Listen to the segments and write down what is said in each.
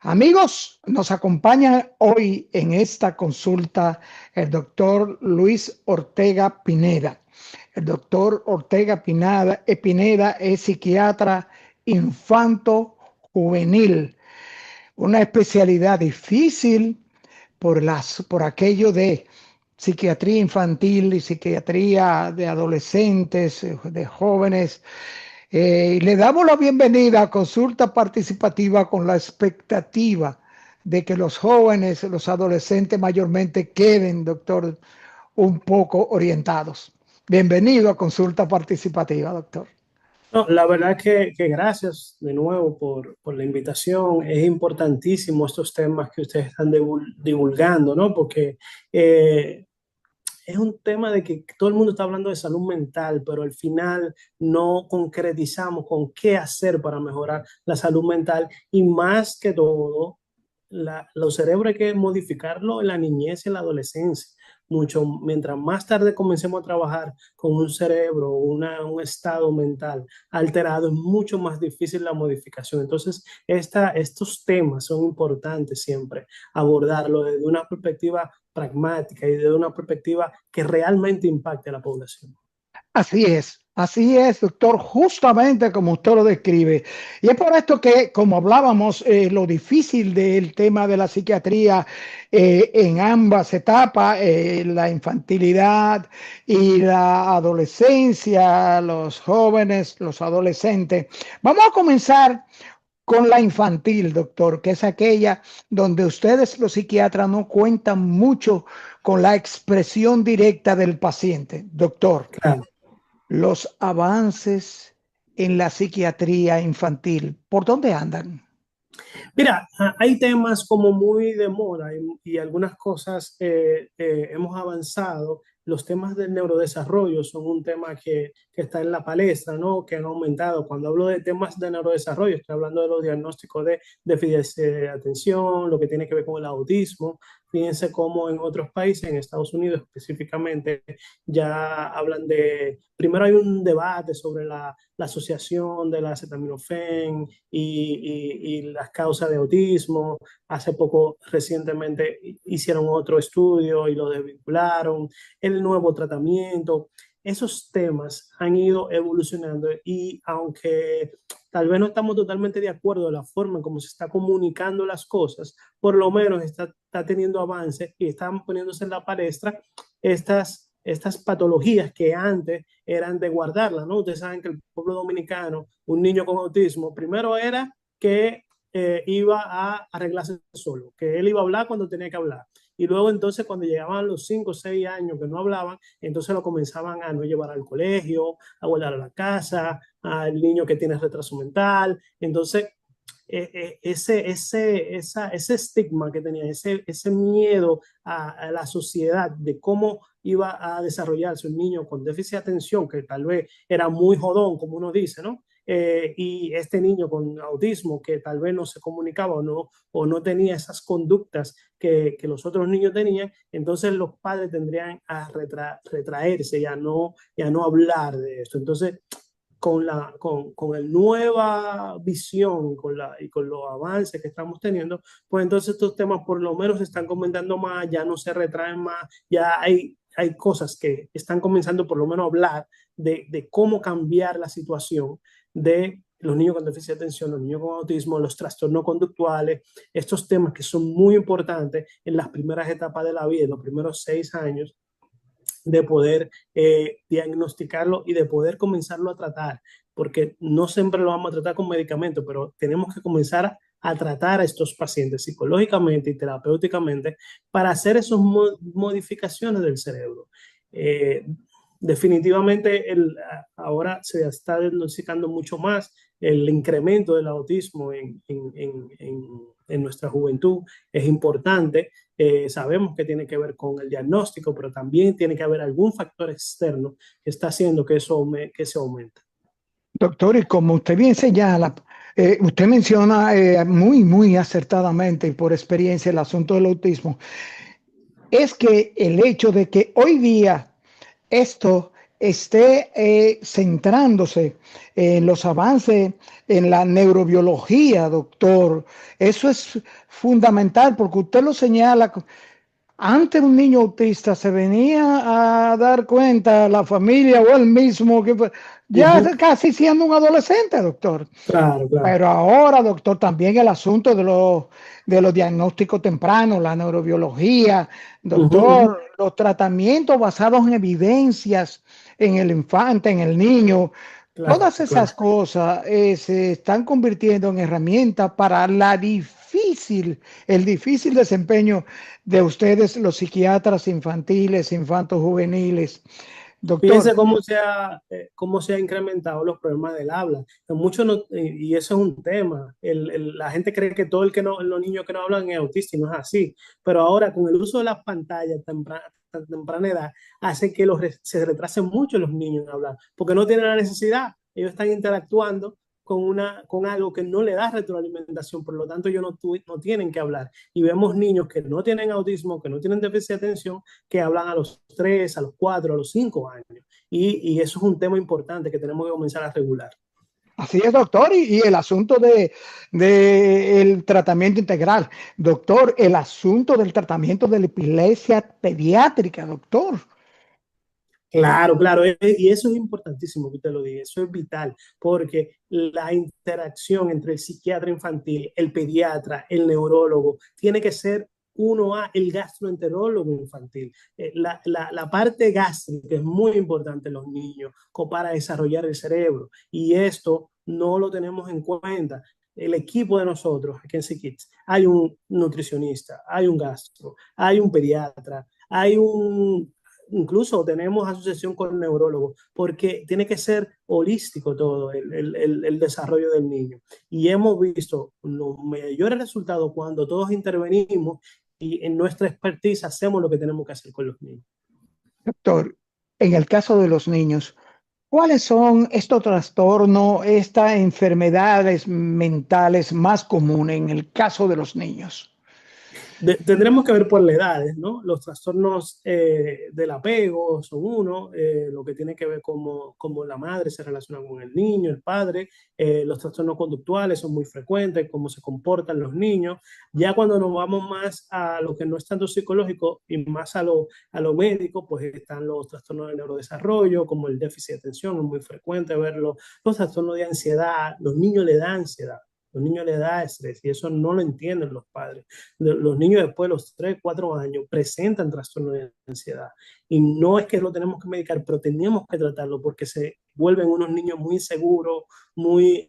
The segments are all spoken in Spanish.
Amigos, nos acompaña hoy en esta consulta el doctor Luis Ortega Pineda. El doctor Ortega Pineda es psiquiatra infanto-juvenil, una especialidad difícil por aquello de psiquiatría infantil y psiquiatría de adolescentes, de jóvenes. Y le damos la bienvenida a Consulta Participativa con la expectativa de que los jóvenes, los adolescentes mayormente queden, doctor, un poco orientados. Bienvenido a Consulta Participativa, doctor. No, la verdad que gracias de nuevo por la invitación. Es importantísimo estos temas que ustedes están divulgando, ¿no? Porque es un tema de que todo el mundo está hablando de salud mental, pero al final no concretizamos con qué hacer para mejorar la salud mental y más que todo, los cerebros hay que modificarlo en la niñez y en la adolescencia. Mucho, mientras más tarde comencemos a trabajar con un cerebro, un estado mental alterado, es mucho más difícil la modificación. Entonces, estos temas son importantes siempre abordarlo desde una perspectiva pragmática y desde una perspectiva que realmente impacte a la población. Así es, doctor, justamente como usted lo describe. Y es por esto que, como hablábamos, lo difícil del tema de la psiquiatría en ambas etapas, la infantilidad y la adolescencia, los jóvenes, los adolescentes. Vamos a comenzar con la infantil, doctor, que es aquella donde ustedes, los psiquiatras, no cuentan mucho con la expresión directa del paciente. Doctor, Claro. los avances en la psiquiatría infantil, ¿por dónde andan? Mira, hay temas como muy de moda y algunas cosas hemos avanzado. Los temas del neurodesarrollo son un tema que está en la palestra, ¿no? Que han aumentado. Cuando hablo de temas de neurodesarrollo, estoy hablando de los diagnósticos de déficit de atención, lo que tiene que ver con el autismo. Fíjense cómo en otros países, en Estados Unidos específicamente, ya hablan de, primero hay un debate sobre la asociación de la acetaminofén y las causas de autismo. Hace poco, recientemente, hicieron otro estudio y lo desvincularon. El nuevo tratamiento. Esos temas han ido evolucionando y aunque tal vez no estamos totalmente de acuerdo en la forma en cómo se está comunicando las cosas, por lo menos está teniendo avances y están poniéndose en la palestra estas patologías que antes eran de guardarlas, ¿no? Ustedes saben que el pueblo dominicano, un niño con autismo, primero era que iba a arreglarse solo, que él iba a hablar cuando tenía que hablar. Y luego entonces cuando llegaban los 5 o 6 años que no hablaban, entonces lo comenzaban a no llevar al colegio, a guardar a la casa, al niño que tiene retraso mental. Entonces, ese estigma que tenía, ese miedo a la sociedad de cómo iba a desarrollarse un niño con déficit de atención, que tal vez era muy jodón, como uno dice, ¿no? Y este niño con autismo que tal vez no se comunicaba o no tenía esas conductas que los otros niños tenían, entonces los padres tendrían a retraerse y a no hablar de esto. Entonces, con el nueva visión y con los avances que estamos teniendo, pues entonces estos temas por lo menos se están comentando más, ya no se retraen más, ya hay cosas que están comenzando por lo menos a hablar de cómo cambiar la situación de los niños con déficit de atención, los niños con autismo, los trastornos conductuales, estos temas que son muy importantes en las primeras etapas de la vida, en los primeros 6 años, de poder diagnosticarlo y de poder comenzarlo a tratar, porque no siempre lo vamos a tratar con medicamentos, pero tenemos que comenzar a tratar a estos pacientes psicológicamente y terapéuticamente para hacer esas modificaciones del cerebro. Eh, Definitivamente ahora se está diagnosticando mucho más el incremento del autismo en nuestra juventud. Es importante. Sabemos que tiene que ver con el diagnóstico, pero también tiene que haber algún factor externo que está haciendo que se aumente. Doctor, y como usted bien señala, usted menciona muy acertadamente y por experiencia el asunto del autismo, es que el hecho de que hoy día esto esté centrándose en los avances en la neurobiología, doctor. Eso es fundamental porque usted lo señala. Antes un niño autista se venía a dar cuenta la familia o él mismo que ya Ujú. casi siendo un adolescente, doctor. Claro, claro. Pero ahora, doctor, también el asunto de los diagnósticos tempranos, la neurobiología, Ujú, ujú. doctor, los tratamientos basados en evidencias en el infante, en el niño, Claro, todas esas claro. cosas se están convirtiendo en herramientas para el difícil desempeño de ustedes, los psiquiatras infantiles, infantos juveniles. Fíjense Doctor, cómo se ha incrementado los problemas del habla. Muchos y eso es un tema. La gente cree que todo el que no, los niños que no hablan es autista y no es así. Pero ahora con el uso de las pantallas tan temprana edad hace que se retrasen mucho los niños en hablar, porque no tienen la necesidad. Ellos están interactuando con algo que no le da retroalimentación, por lo tanto ellos no tienen que hablar. Y vemos niños que no tienen autismo, que no tienen déficit de atención, que hablan a los 3, a los 4, a los 5 años. Y eso es un tema importante que tenemos que comenzar a regular. así es, doctor, y el asunto de el tratamiento integral. Doctor, el asunto del tratamiento de la epilepsia pediátrica, doctor. Claro, claro, y eso es importantísimo que usted lo diga, eso es vital, porque la interacción entre el psiquiatra infantil, el pediatra, el neurólogo, tiene que ser uno a el gastroenterólogo infantil. La parte gástrica es muy importante en los niños para desarrollar el cerebro, y esto no lo tenemos en cuenta. El equipo de nosotros, aquí en Psiquics, hay un nutricionista, hay un gastro, hay un pediatra, hay un incluso tenemos asociación con neurólogos, porque tiene que ser holístico todo el desarrollo del niño. Y hemos visto los mayores resultados cuando todos intervenimos y en nuestra expertise hacemos lo que tenemos que hacer con los niños. Doctor, en el caso de los niños, ¿cuáles son estos trastornos, estas enfermedades mentales más comunes en el caso de los niños? Tendremos que ver por las edades, ¿no? Los trastornos del apego son uno, lo que tiene que ver cómo la madre se relaciona con el niño, el padre, los trastornos conductuales son muy frecuentes, cómo se comportan los niños. Ya cuando nos vamos más a lo que no es tanto psicológico y más a lo médico, pues están los trastornos de neurodesarrollo, como el déficit de atención, es muy frecuente verlo, los trastornos de ansiedad, los niños le dan ansiedad. Los niños les da estrés y eso no lo entienden los padres. Los niños después de los 3 4 años presentan trastorno de ansiedad. Y no es que lo tenemos que medicar, pero tenemos que tratarlo porque se vuelven unos niños muy inseguros, muy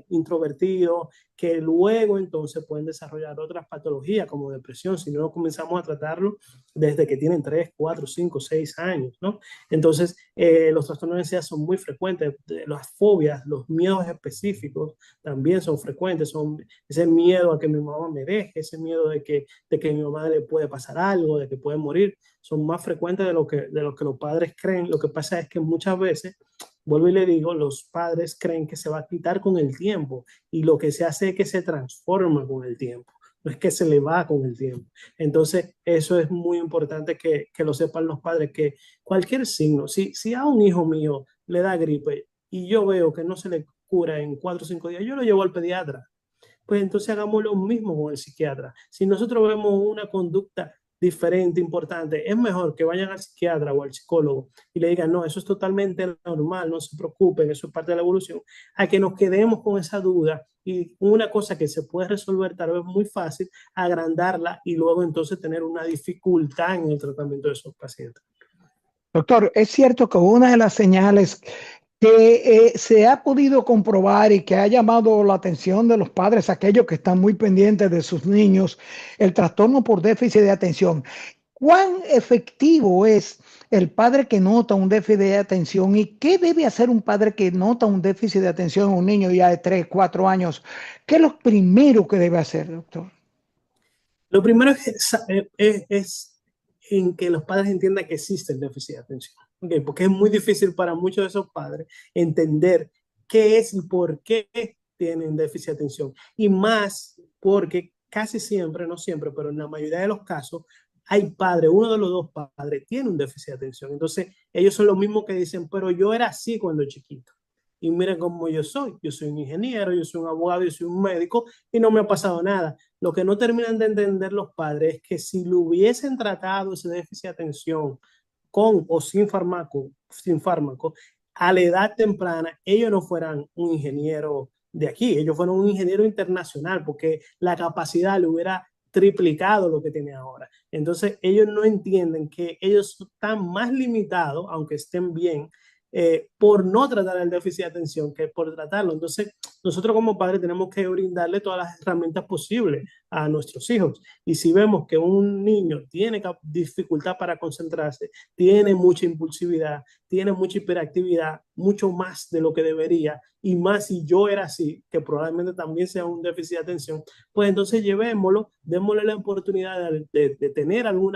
introvertidos, que luego entonces pueden desarrollar otras patologías como depresión si no comenzamos a tratarlo desde que tienen 3 4 5 6 años, ¿no? Entonces, los trastornos de ansiedad son muy frecuentes, las fobias, los miedos específicos también son frecuentes, son ese miedo a que mi mamá me deje, ese miedo de que a mi mamá le puede pasar algo, de que puede morir, son más frecuentes de lo que los padres creen. Lo que pasa es que muchas veces, vuelvo y le digo, los padres creen que se va a quitar con el tiempo y lo que se hace es que se transforma con el tiempo. No es que se le va con el tiempo. Entonces, eso es muy importante que lo sepan los padres, que cualquier signo, si a un hijo mío le da gripe y yo veo que no se le cura en 4 o 5 días, yo lo llevo al pediatra. Pues entonces hagamos lo mismo con el psiquiatra. Si nosotros vemos una conducta diferente, importante, es mejor que vayan al psiquiatra o al psicólogo y le digan, no, eso es totalmente normal, no se preocupen, eso es parte de la evolución, a que nos quedemos con esa duda y una cosa que se puede resolver tal vez muy fácil, agrandarla y luego entonces tener una dificultad en el tratamiento de esos pacientes. Doctor, es cierto que una de las señales que se ha podido comprobar y que ha llamado la atención de los padres, aquellos que están muy pendientes de sus niños, el trastorno por déficit de atención. ¿Cuán efectivo es el padre que nota un déficit de atención y qué debe hacer un padre que nota un déficit de atención en un niño ya de 3, 4 años? ¿Qué es lo primero que debe hacer, doctor? Lo primero es en que los padres entiendan que existe el déficit de atención, ¿okay? Porque es muy difícil para muchos de esos padres entender qué es y por qué tienen déficit de atención. Y más porque casi siempre, no siempre, pero en la mayoría de los casos, hay padres, uno de los dos padres tiene un déficit de atención. Entonces, ellos son los mismos que dicen, pero yo era así cuando chiquito. Y miren cómo yo soy. Yo soy un ingeniero, yo soy un abogado, yo soy un médico y no me ha pasado nada. Lo que no terminan de entender los padres es que si lo hubiesen tratado ese déficit de atención con o sin fármaco, a la edad temprana, ellos no fueran un ingeniero de aquí, ellos fueron un ingeniero internacional porque la capacidad le hubiera triplicado lo que tiene ahora. Entonces, ellos no entienden que ellos están más limitados, aunque estén bien, por no tratar el déficit de atención que por tratarlo. Entonces, nosotros como padres tenemos que brindarle todas las herramientas posibles a nuestros hijos. Y si vemos que un niño tiene dificultad para concentrarse, tiene mucha impulsividad, tiene mucha hiperactividad, mucho más de lo que debería, y más si yo era así, que probablemente también sea un déficit de atención, pues entonces llevémoslo, démosle la oportunidad de tener algún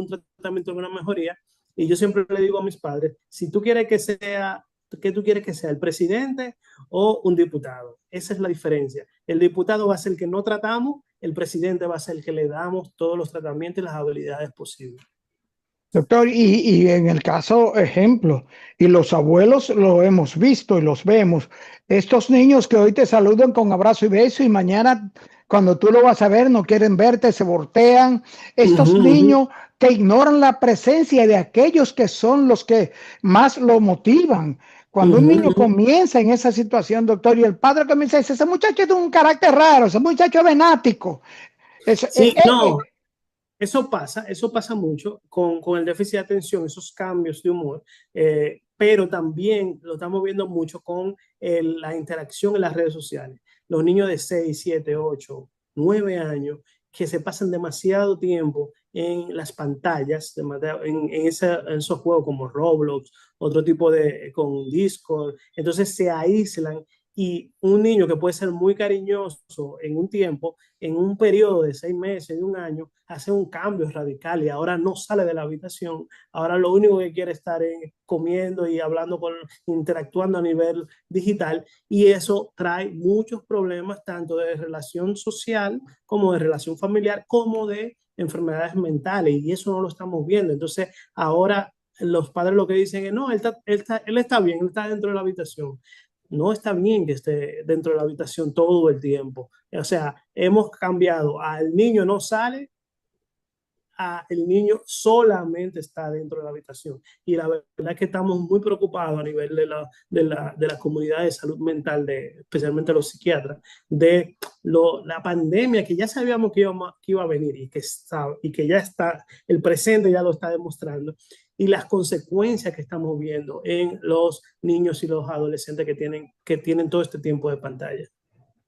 tratamiento, alguna mejoría. Y yo siempre le digo a mis padres, si tú quieres que sea, ¿qué tú quieres que sea? ¿El presidente o un diputado? Esa es la diferencia. El diputado va a ser el que no tratamos, el presidente va a ser el que le damos todos los tratamientos y las habilidades posibles. Doctor, y en el caso ejemplo, y los abuelos lo hemos visto y los vemos, estos niños que hoy te saludan con abrazo y beso y mañana cuando tú lo vas a ver no quieren verte, se voltean, estos niños que ignoran la presencia de aquellos que son los que más lo motivan. Cuando un niño comienza en esa situación, doctor, y el padre comienza a decir, ese muchacho es de un carácter raro, ese muchacho es venático. Sí, no, eso pasa mucho con el déficit de atención, esos cambios de humor, pero también lo estamos viendo mucho con la interacción en las redes sociales. Los niños de 6 7 8 9 años que se pasan demasiado tiempo en las pantallas, en esos juegos como Roblox, otro tipo con Discord, entonces se aíslan y un niño que puede ser muy cariñoso en un tiempo, en un periodo de 6 meses, de un año, hace un cambio radical y ahora no sale de la habitación. Ahora lo único que quiere estar es comiendo y hablando, interactuando a nivel digital, y eso trae muchos problemas tanto de relación social como de relación familiar, como de enfermedades mentales, y eso no lo estamos viendo. Entonces, ahora los padres lo que dicen es, no, él está bien, él está dentro de la habitación. No está bien que esté dentro de la habitación todo el tiempo. O sea, hemos cambiado al niño no sale, a el niño solamente está dentro de la habitación. Y la verdad es que estamos muy preocupados a nivel de la comunidad de salud mental, especialmente los psiquiatras, de la pandemia que ya sabíamos que iba a venir y que ya está, el presente ya lo está demostrando, y las consecuencias que estamos viendo en los niños y los adolescentes que tienen todo este tiempo de pantalla.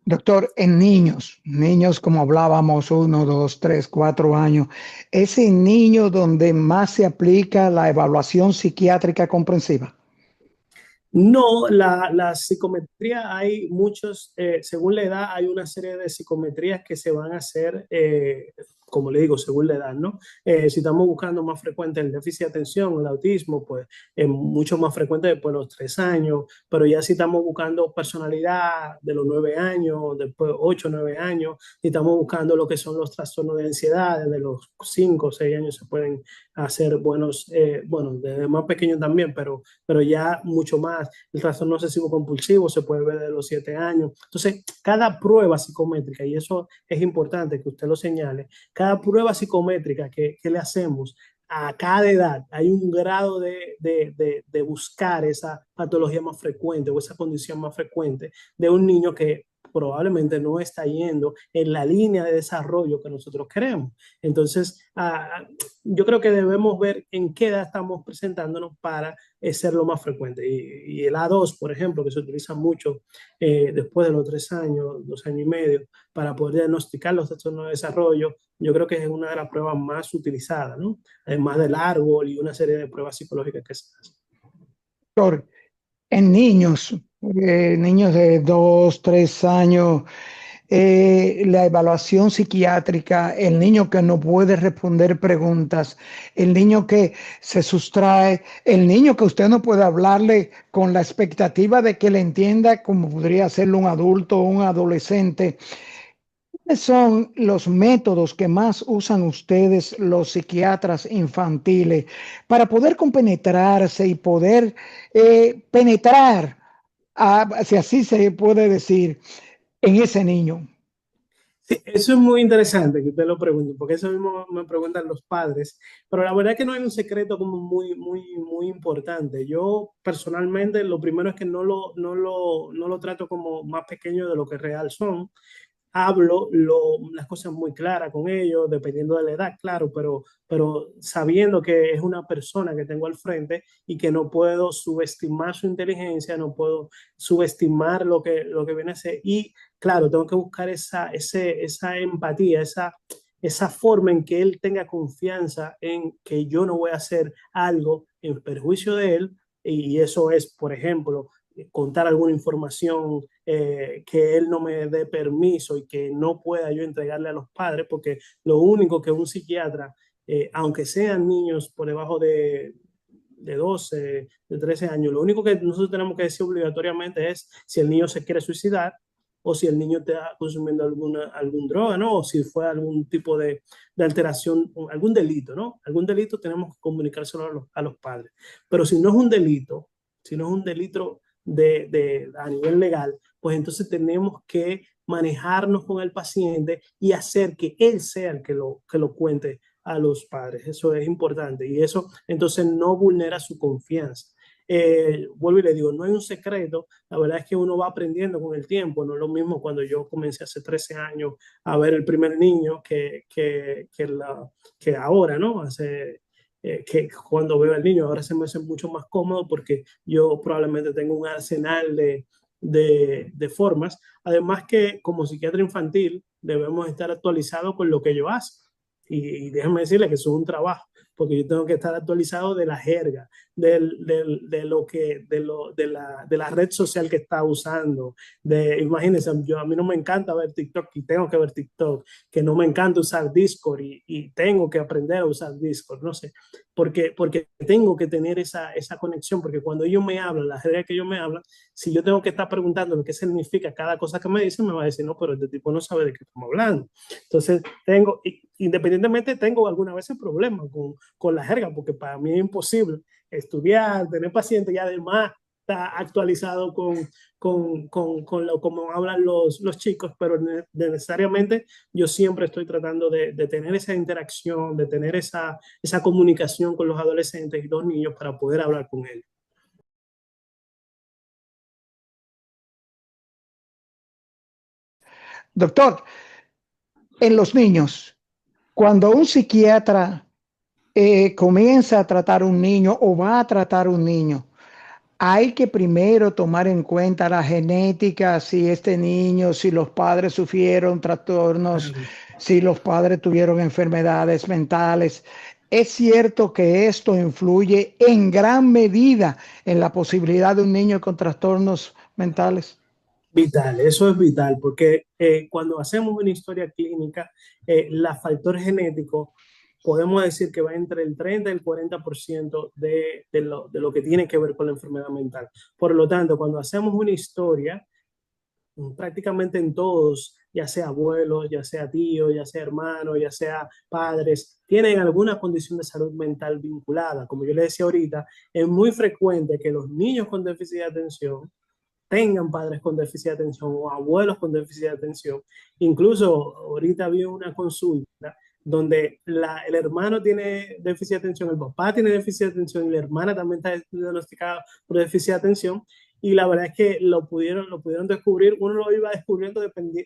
Doctor, en niños como hablábamos, 1, 2, 3, 4 años, ese niño donde más se aplica la evaluación psiquiátrica comprensiva. No, la psicometría hay muchos, según la edad, hay una serie de psicometrías que se van a hacer, como le digo, según la edad, ¿no? Si estamos buscando más frecuente el déficit de atención, el autismo, pues es mucho más frecuente después de los 3 años, pero ya si estamos buscando personalidad de los 9 años, después 8, 9 años, si estamos buscando lo que son los trastornos de ansiedad, desde los 5 o 6 años se pueden hacer buenos, bueno, desde más pequeño también, pero ya mucho más. El trastorno obsesivo compulsivo se puede ver de los 7 años. Entonces, cada prueba psicométrica, y eso es importante que usted lo señale, cada prueba psicométrica que le hacemos a cada edad, hay un grado de buscar esa patología más frecuente o esa condición más frecuente de un niño que probablemente no está yendo en la línea de desarrollo que nosotros queremos. Entonces, yo creo que debemos ver en qué edad estamos presentándonos para ser lo más frecuente. Y el A2, por ejemplo, que se utiliza mucho después de los 3 años, 2 años y medio, para poder diagnosticar los trastornos de desarrollo, yo creo que es una de las pruebas más utilizadas, ¿no? Además del árbol y una serie de pruebas psicológicas que se hacen. Doctor, en niños de 2, 3 años, la evaluación psiquiátrica, el niño que no puede responder preguntas, el niño que se sustrae, el niño que usted no puede hablarle con la expectativa de que le entienda como podría hacerlo un adulto o un adolescente. ¿Cuáles son los métodos que más usan ustedes, los psiquiatras infantiles, para poder compenetrarse y poder penetrar, si así se puede decir, en ese niño? Sí, eso es muy interesante que usted lo pregunte, porque eso mismo me preguntan los padres, pero la verdad es que no hay un secreto como muy importante. Yo personalmente lo primero es que no lo trato como más pequeño de lo que real son. Hablo las cosas muy claras con ellos, dependiendo de la edad, claro, pero sabiendo que es una persona que tengo al frente y que no puedo subestimar su inteligencia, no puedo subestimar lo que viene a ser. Y claro, tengo que buscar esa empatía, esa forma en que él tenga confianza en que yo no voy a hacer algo en perjuicio de él. Y eso es, por ejemplo, contar alguna información que él no me dé permiso y que no pueda yo entregarle a los padres, porque lo único que un psiquiatra, aunque sean niños por debajo de 12, de 13 años, lo único que nosotros tenemos que decir obligatoriamente es si el niño se quiere suicidar o si el niño está consumiendo algún droga, ¿no? O si fue algún tipo de alteración, algún delito, ¿no? Algún delito tenemos que comunicárselo a los padres. Pero si no es un delito, si no es un delito a nivel legal, pues entonces tenemos que manejarnos con el paciente y hacer que él sea el que lo cuente a los padres. Eso es importante y eso entonces no vulnera su confianza. Vuelvo y le digo, no hay un secreto, la verdad es que uno va aprendiendo con el tiempo, no es lo mismo cuando yo comencé hace 13 años a ver el primer niño que ahora, ¿no? Que cuando veo al niño ahora se me hace mucho más cómodo porque yo probablemente tengo un arsenal de formas. Además que como psiquiatra infantil debemos estar actualizados con lo que yo hago. Y déjame decirle que eso es un trabajo, porque yo tengo que estar actualizado de la jerga, de lo que, de la red social que está usando. Imagínense, a mí no me encanta ver TikTok y tengo que ver TikTok, que no me encanta usar Discord y tengo que aprender a usar Discord, no sé, porque tengo que tener esa conexión, porque cuando ellos me hablan, la jerga que ellos me hablan, si yo tengo que estar preguntándole qué significa cada cosa que me dicen, me va a decir, no, pero este tipo no sabe de qué estamos hablando. Entonces, independientemente, tengo algunas veces problemas con la jerga, porque para mí es imposible estudiar, tener pacientes y además está actualizado con lo como hablan los chicos, pero necesariamente yo siempre estoy tratando de tener esa interacción, de tener esa comunicación con los adolescentes y los niños para poder hablar con ellos. Doctor, en los niños, cuando un psiquiatra comienza a tratar un niño o va a tratar un niño, hay que primero tomar en cuenta la genética, si este niño, si los padres sufrieron trastornos, Claro. si los padres tuvieron enfermedades mentales. Es cierto que esto influye en gran medida en la posibilidad de un niño con trastornos mentales. Vital, eso es vital, porque cuando hacemos una historia clínica, la factor genético podemos decir que va entre el 30 y el 40% de lo que tiene que ver con la enfermedad mental. Por lo tanto, cuando hacemos una historia, prácticamente en todos, ya sea abuelos, ya sea tíos, ya sea hermanos, ya sea padres, tienen alguna condición de salud mental vinculada. Como yo le decía ahorita, es muy frecuente que los niños con déficit de atención tengan padres con déficit de atención o abuelos con déficit de atención. Incluso ahorita vi una consulta donde el hermano tiene déficit de atención, el papá tiene déficit de atención y la hermana también está diagnosticada por déficit de atención. Y la verdad es que lo pudieron descubrir, uno lo iba descubriendo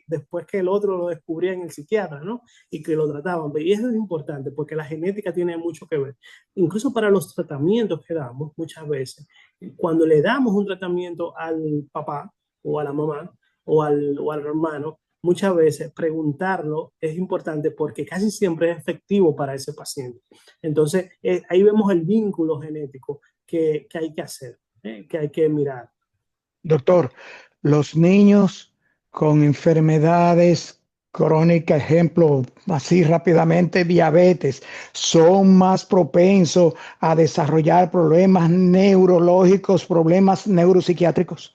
después que el otro lo descubría en el psiquiatra, ¿no? Y que lo trataban. Y eso es importante porque la genética tiene mucho que ver. Incluso para los tratamientos que damos muchas veces, cuando le damos un tratamiento al papá o a la mamá o al hermano, muchas veces preguntarlo es importante porque casi siempre es efectivo para ese paciente. Entonces, ahí vemos el vínculo genético que hay que hacer, que hay que mirar. Doctor, los niños con enfermedades crónicas, ejemplo, así rápidamente, diabetes, son más propensos a desarrollar problemas neurológicos, problemas neuropsiquiátricos.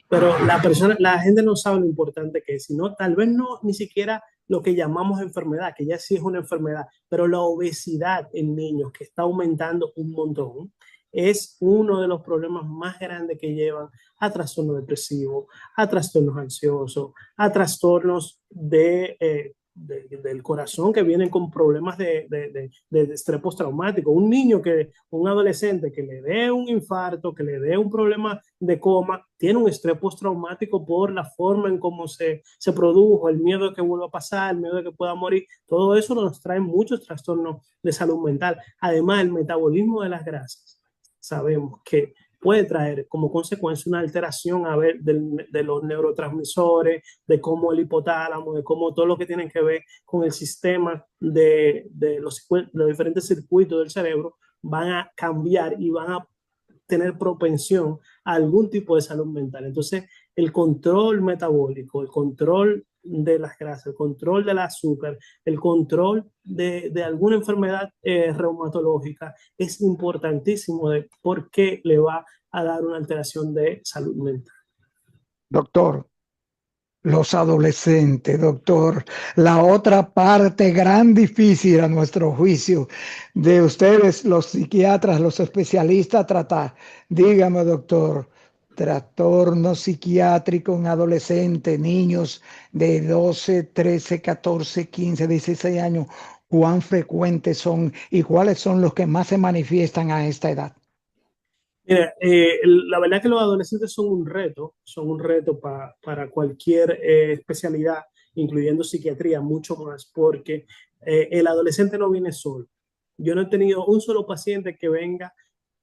Pero la gente no sabe lo importante que es, sino tal vez no ni siquiera lo que llamamos enfermedad, que ya sí es una enfermedad, pero la obesidad en niños, que está aumentando un montón, es uno de los problemas más grandes que llevan a trastornos depresivos, a trastornos ansiosos, a trastornos del corazón que vienen con problemas de estrés postraumático. Un niño un adolescente que le dé un infarto, que le dé un problema de coma, tiene un estrés postraumático por la forma en cómo se produjo, el miedo de que vuelva a pasar, el miedo de que pueda morir. Todo eso nos trae muchos trastornos de salud mental. Además, el metabolismo de las grasas, sabemos que puede traer como consecuencia una alteración de los neurotransmisores, de cómo el hipotálamo, de cómo todo lo que tiene que ver con el sistema de los diferentes circuitos del cerebro van a cambiar y van a tener propensión a algún tipo de salud mental. Entonces, el control metabólico, el control de las grasas, el control del azúcar, el control de alguna enfermedad reumatológica es importantísimo de por qué le va a dar una alteración de salud mental. Doctor, los adolescentes, doctor, la otra parte gran difícil a nuestro juicio de ustedes, los psiquiatras, los especialistas, tratar. Dígame, doctor, trastorno psiquiátrico en adolescentes, niños de 12, 13, 14, 15, 16 años, ¿cuán frecuentes son y cuáles son los que más se manifiestan a esta edad? Mira, la verdad que los adolescentes son un reto para cualquier especialidad, incluyendo psiquiatría, mucho más, porque el adolescente no viene solo. Yo no he tenido un solo paciente que venga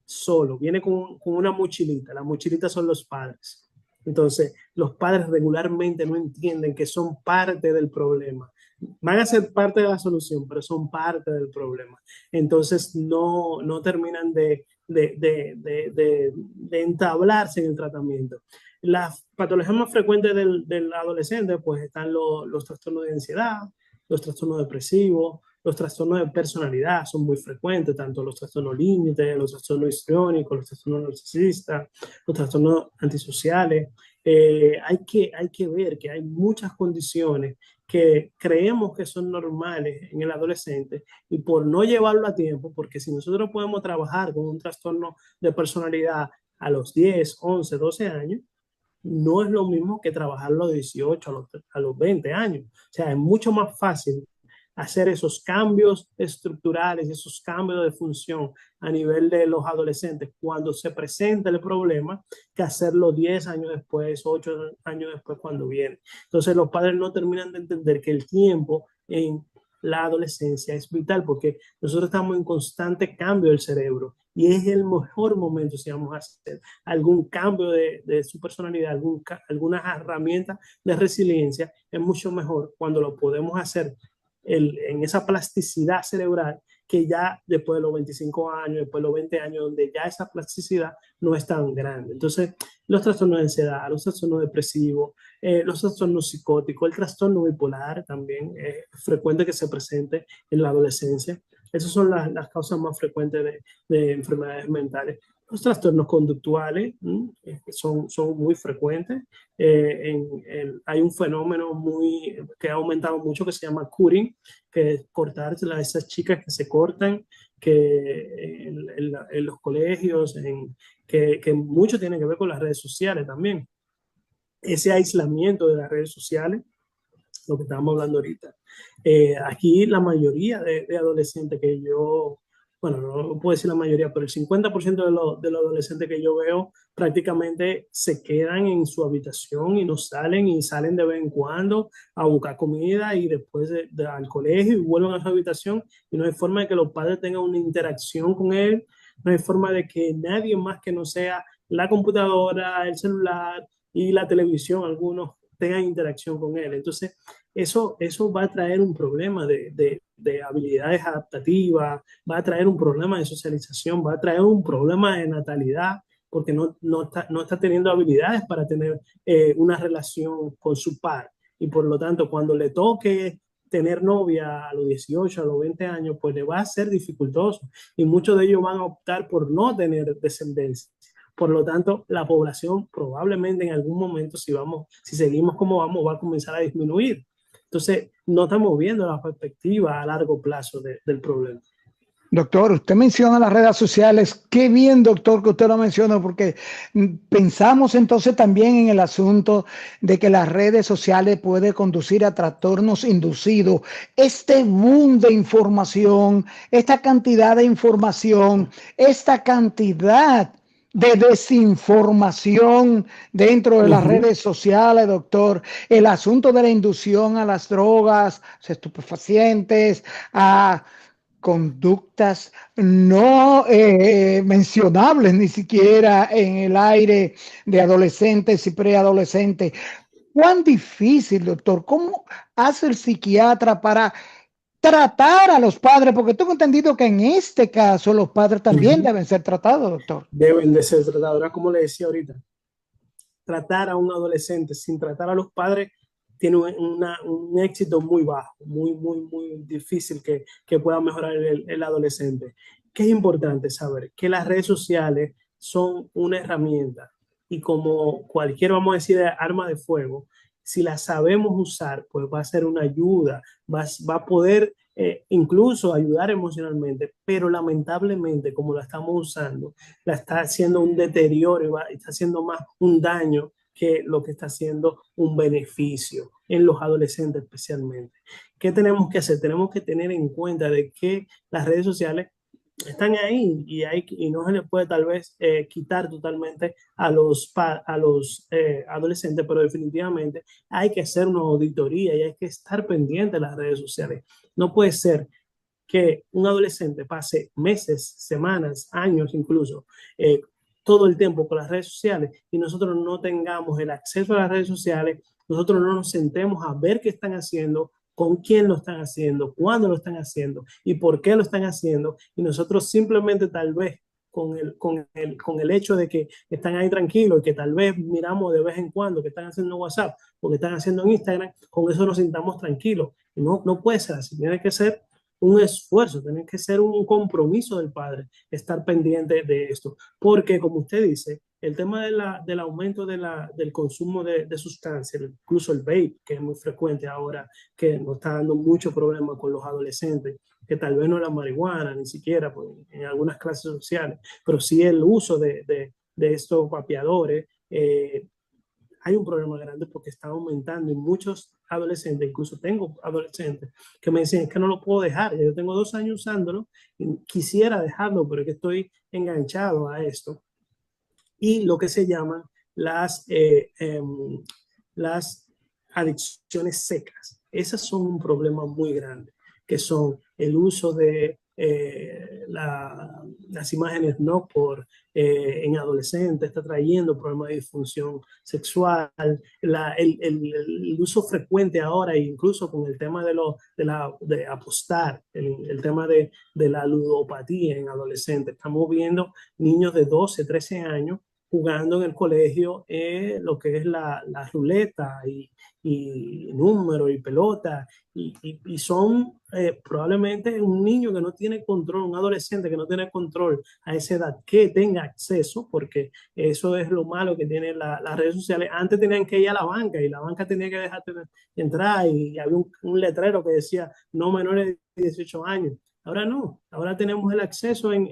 solo, viene con una mochilita. La mochilita son los padres. Entonces, los padres regularmente no entienden que son parte del problema. Van a ser parte de la solución, pero son parte del problema. Entonces, no terminan de entablarse en el tratamiento. Las patologías más frecuentes del adolescente, pues están los trastornos de ansiedad, los trastornos depresivos, los trastornos de personalidad son muy frecuentes, tanto los trastornos límites, los trastornos histriónicos, los trastornos narcisistas, los trastornos antisociales. Hay que ver que hay muchas condiciones que creemos que son normales en el adolescente y por no llevarlo a tiempo, porque si nosotros podemos trabajar con un trastorno de personalidad a los 10, 11, 12 años, no es lo mismo que trabajarlo a los 18, a los 20 años. O sea, es mucho más fácil hacer esos cambios estructurales, esos cambios de función a nivel de los adolescentes cuando se presenta el problema, que hacerlo 10 años después, 8 años después cuando viene. Entonces los padres no terminan de entender que el tiempo en la adolescencia es vital porque nosotros estamos en constante cambio del cerebro y es el mejor momento si vamos a hacer algún cambio de su personalidad, algunas herramientas de resiliencia, es mucho mejor cuando lo podemos hacer en esa plasticidad cerebral que ya después de los 25 años, después de los 20 años, donde ya esa plasticidad no es tan grande. Entonces, los trastornos de ansiedad, los trastornos depresivos, los trastornos psicóticos, el trastorno bipolar también es frecuente que se presente en la adolescencia. Esas son las causas más frecuentes de enfermedades mentales. Los trastornos conductuales son muy frecuentes. Hay un fenómeno que ha aumentado mucho que se llama cutting, que es cortarse a esas chicas que se cortan, que en los colegios, que mucho tiene que ver con las redes sociales también. Ese aislamiento de las redes sociales, lo que estábamos hablando ahorita. Aquí la mayoría de adolescentes que yo, bueno, no puedo decir la mayoría, pero el 50% de los adolescentes que yo veo prácticamente se quedan en su habitación y no salen y salen de vez en cuando a buscar comida y después al colegio y vuelven a su habitación y no hay forma de que los padres tengan una interacción con él, no hay forma de que nadie más que no sea la computadora, el celular y la televisión, algunos tengan interacción con él. Entonces, eso va a traer un problema de habilidades adaptativas, va a traer un problema de socialización, va a traer un problema de natalidad, porque no está teniendo habilidades para tener una relación con su par. Y por lo tanto, cuando le toque tener novia a los 18, a los 20 años, pues le va a ser dificultoso. Y muchos de ellos van a optar por no tener descendencia. Por lo tanto, la población probablemente en algún momento, si seguimos como vamos, va a comenzar a disminuir. Entonces, no estamos viendo la perspectiva a largo plazo del problema. Doctor, usted menciona las redes sociales. Qué bien, doctor, que usted lo menciona, porque pensamos entonces también en el asunto de que las redes sociales pueden conducir a trastornos inducidos. Este boom de información, esta cantidad de información, esta cantidad de desinformación dentro de las redes sociales, doctor. El asunto de la inducción a las drogas, estupefacientes, a conductas no mencionables ni siquiera en el aire de adolescentes y preadolescentes. ¿Cuán difícil, doctor? ¿Cómo hace el psiquiatra para tratar a los padres? Porque tengo entendido que en este caso los padres también deben ser tratados, doctor. Deben de ser tratados. Ahora, como le decía ahorita, tratar a un adolescente sin tratar a los padres tiene un éxito muy bajo, muy difícil que pueda mejorar el adolescente. ¿Qué es importante saber? Que las redes sociales son una herramienta y como cualquier, vamos a decir, arma de fuego, si la sabemos usar, pues va a ser una ayuda, va a poder incluso ayudar emocionalmente, pero lamentablemente como la estamos usando, la está haciendo un deterioro y está haciendo más un daño que lo que está haciendo un beneficio en los adolescentes especialmente. ¿Qué tenemos que hacer? Tenemos que tener en cuenta de que las redes sociales están ahí y no se le puede tal vez quitar totalmente a los adolescentes, pero definitivamente hay que hacer una auditoría y hay que estar pendiente de las redes sociales. No puede ser que un adolescente pase meses, semanas, años incluso, todo el tiempo con las redes sociales y nosotros no tengamos el acceso a las redes sociales, nosotros no nos sentemos a ver qué están haciendo, con quién lo están haciendo, cuándo lo están haciendo y por qué lo están haciendo. Y nosotros simplemente tal vez con el hecho de que están ahí tranquilos y que tal vez miramos de vez en cuando que están haciendo WhatsApp o que están haciendo en Instagram, con eso nos sintamos tranquilos. No, no puede ser así, tiene que ser un esfuerzo, tiene que ser un compromiso del padre estar pendiente de esto, porque como usted dice, el tema del aumento del consumo de sustancias, incluso el vape, que es muy frecuente ahora, que nos está dando mucho problema con los adolescentes, que tal vez no la marihuana, ni siquiera pues, en algunas clases sociales, pero sí el uso de estos vapeadores, hay un problema grande porque está aumentando y muchos adolescentes, incluso tengo adolescentes que me dicen es que no lo puedo dejar, yo tengo 2 años usándolo y quisiera dejarlo, pero es que estoy enganchado a esto. Y lo que se llaman las adicciones secas. Esas son un problema muy grande, que son el uso de las imágenes no por en adolescentes, está trayendo problemas de disfunción sexual, el uso frecuente ahora, incluso con el tema de apostar, el tema de la ludopatía en adolescentes. Estamos viendo niños de 12, 13 años jugando en el colegio lo que es la ruleta y número y pelota y son probablemente un niño que no tiene control, un adolescente que no tiene control a esa edad, que tenga acceso, porque eso es lo malo que tienen las redes sociales. Antes tenían que ir a la banca y la banca tenía que dejarte entrar y había un letrero que decía no menores de 18 años. Ahora no, ahora tenemos el acceso en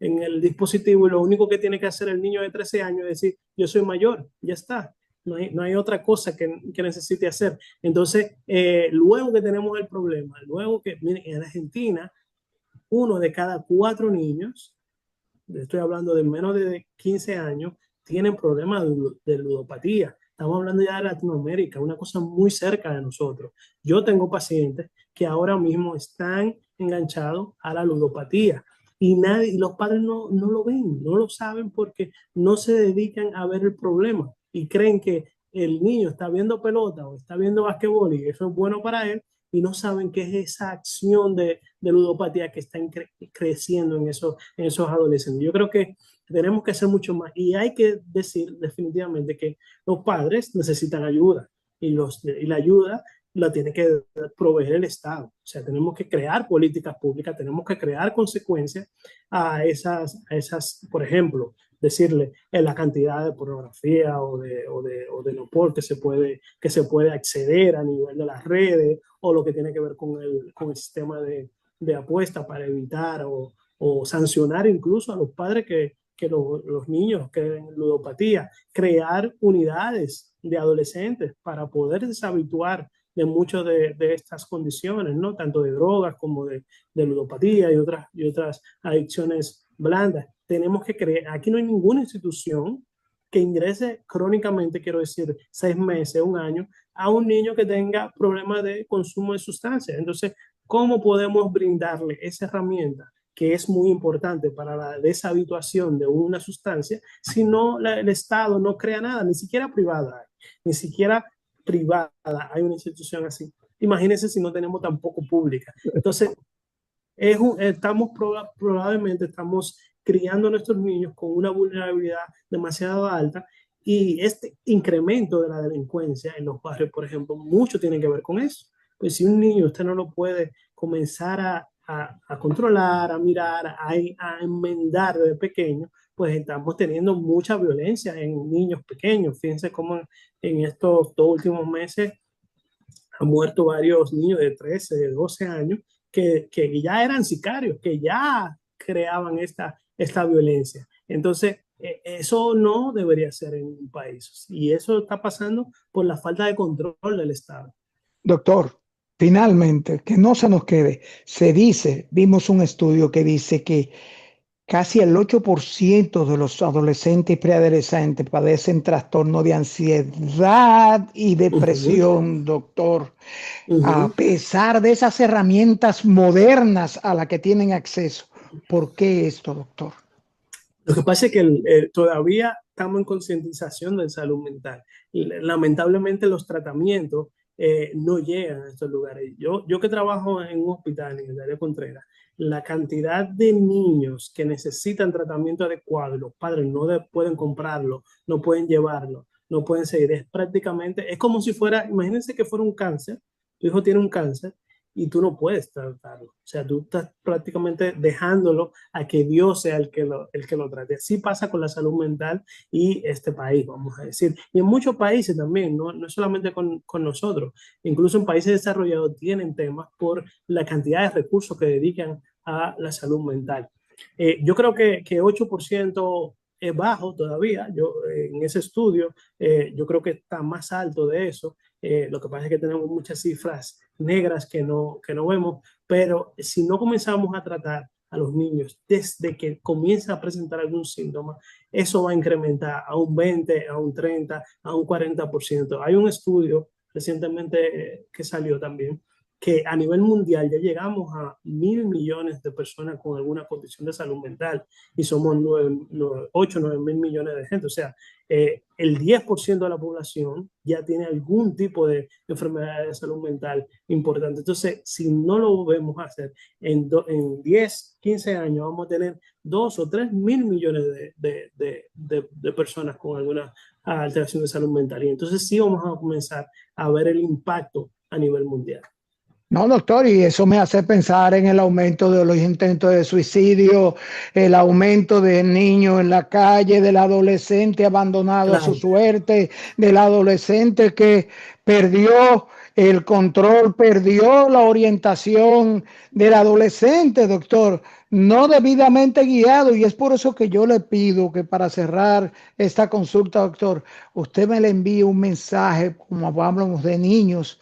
el dispositivo y lo único que tiene que hacer el niño de 13 años es decir, yo soy mayor, ya está. No hay otra cosa que necesite hacer. Entonces, luego que tenemos el problema, luego que, miren, en Argentina, 1 de cada 4 niños, estoy hablando de menos de 15 años, tienen problemas de ludopatía. Estamos hablando ya de Latinoamérica, una cosa muy cerca de nosotros. Yo tengo pacientes que ahora mismo están enganchados a la ludopatía y los padres no lo ven, no lo saben porque no se dedican a ver el problema y creen que el niño está viendo pelota o está viendo basquetbol y eso es bueno para él y no saben qué es esa acción de ludopatía que está creciendo en esos adolescentes. Yo creo que tenemos que hacer mucho más y hay que decir definitivamente que los padres necesitan ayuda y la ayuda la tiene que proveer el Estado. O sea, tenemos que crear políticas públicas, tenemos que crear consecuencias a esas, por ejemplo, decirle en la cantidad de pornografía o de no por que se puede acceder a nivel de las redes, o lo que tiene que ver con el sistema de apuesta para evitar o sancionar incluso a los padres que los niños creen ludopatía, crear unidades de adolescentes para poder deshabituar de muchas de estas condiciones, ¿no? Tanto de drogas como de ludopatía y otras adicciones blandas. Tenemos que creer, aquí no hay ninguna institución que ingrese crónicamente, quiero decir, 6 meses, un año, a un niño que tenga problemas de consumo de sustancias. Entonces, ¿cómo podemos brindarle esa herramienta que es muy importante para la deshabituación de una sustancia si no el Estado no crea nada, ni siquiera privada, ni siquiera privada hay una institución así? Imagínense si no tenemos tampoco pública. Entonces, probablemente estamos criando a nuestros niños con una vulnerabilidad demasiado alta, y este incremento de la delincuencia en los barrios, por ejemplo, mucho tiene que ver con eso. Pues si un niño usted no lo puede comenzar a controlar, a mirar, a enmendar desde pequeño, pues estamos teniendo mucha violencia en niños pequeños. Fíjense cómo en estos 2 últimos meses han muerto varios niños de 13, de 12 años que ya eran sicarios, que ya creaban esta violencia. Entonces, eso no debería ser en un país. Y eso está pasando por la falta de control del Estado. Doctor, finalmente, que no se nos quede, se dice, vimos un estudio que dice que casi el 8% de los adolescentes y preadolescentes padecen trastorno de ansiedad y Ujú, depresión, doctor, a ujú. pesar de esas herramientas modernas a las que tienen acceso. ¿Por qué esto, doctor? Lo que pasa es que todavía estamos en concientización de salud mental. Y lamentablemente los tratamientos no llegan a estos lugares. Yo que trabajo en un hospital en el área Contreras, la cantidad de niños que necesitan tratamiento adecuado, los padres no pueden comprarlo, no pueden llevarlo, no pueden seguir. Es prácticamente, es como si fuera, imagínense que fuera un cáncer, tu hijo tiene un cáncer y tú no puedes tratarlo. O sea, tú estás prácticamente dejándolo a que Dios sea el que lo trate. Así pasa con la salud mental y este país, vamos a decir. Y en muchos países también, no solamente con nosotros, incluso en países desarrollados tienen temas por la cantidad de recursos que dedican a la salud mental. Yo creo que 8% es bajo todavía. En ese estudio, yo creo que está más alto de eso. Lo que pasa es que tenemos muchas cifras negras que no vemos, pero si no comenzamos a tratar a los niños desde que comienza a presentar algún síntoma, eso va a incrementar a un 20, a un 30, a un 40%. Hay un estudio recientemente que salió también que a nivel mundial ya llegamos a 1.000 millones de personas con alguna condición de salud mental y somos 8 9 mil millones de gente. O sea, el 10% de la población ya tiene algún tipo de enfermedad de salud mental importante. Entonces, si no lo vemos hacer, en 10, 15 años vamos a tener 2 o 3 mil millones de personas con alguna alteración de salud mental. Y entonces sí vamos a comenzar a ver el impacto a nivel mundial. No, doctor, y eso me hace pensar en el aumento de los intentos de suicidio, el aumento de niños en la calle, del adolescente abandonado a su Claro. suerte, del adolescente que perdió el control, perdió la orientación del adolescente, doctor, no debidamente guiado. Y es por eso que yo le pido que para cerrar esta consulta, doctor, usted me le envíe un mensaje, como hablamos de niños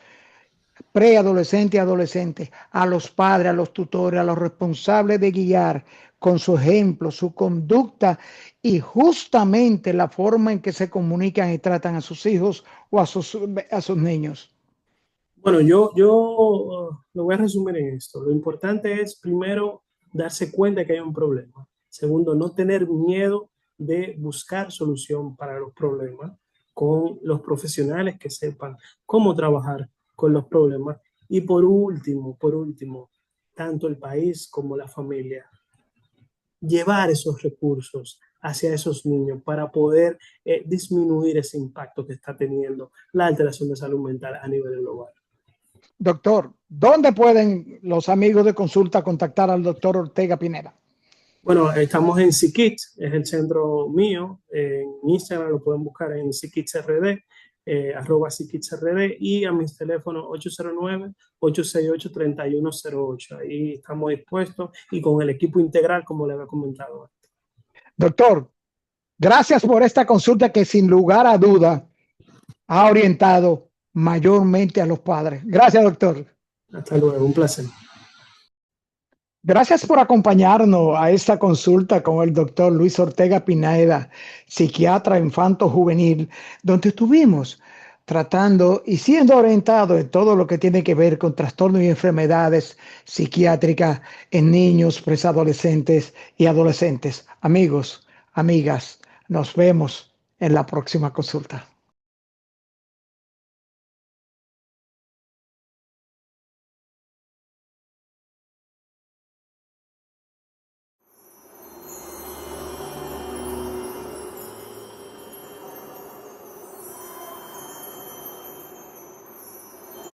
preadolescente y adolescente, a los padres, a los tutores, a los responsables de guiar con su ejemplo, su conducta y justamente la forma en que se comunican y tratan a sus hijos o a sus niños. Bueno, yo lo voy a resumir en esto. Lo importante es, primero, darse cuenta que hay un problema. Segundo, no tener miedo de buscar solución para los problemas con los profesionales que sepan cómo trabajar con los problemas. Y por último, tanto el país como la familia, llevar esos recursos hacia esos niños para poder disminuir ese impacto que está teniendo la alteración de salud mental a nivel global. Doctor, ¿dónde pueden los amigos de consulta contactar al doctor Ortega Pineda? Bueno, estamos en Psikids, es el centro mío. En Instagram lo pueden buscar en PsikidsRD, @PsikidsRD, y a mis teléfonos 809-868-3108. Ahí estamos dispuestos y con el equipo integral, como le había comentado antes. Doctor, gracias por esta consulta que sin lugar a duda ha orientado mayormente a los padres. Gracias, doctor. Hasta luego, un placer. Gracias por acompañarnos a esta consulta con el doctor Luis Ortega Pineda, psiquiatra infanto-juvenil, donde estuvimos tratando y siendo orientado en todo lo que tiene que ver con trastornos y enfermedades psiquiátricas en niños, preadolescentes y adolescentes. Amigos, amigas, nos vemos en la próxima consulta.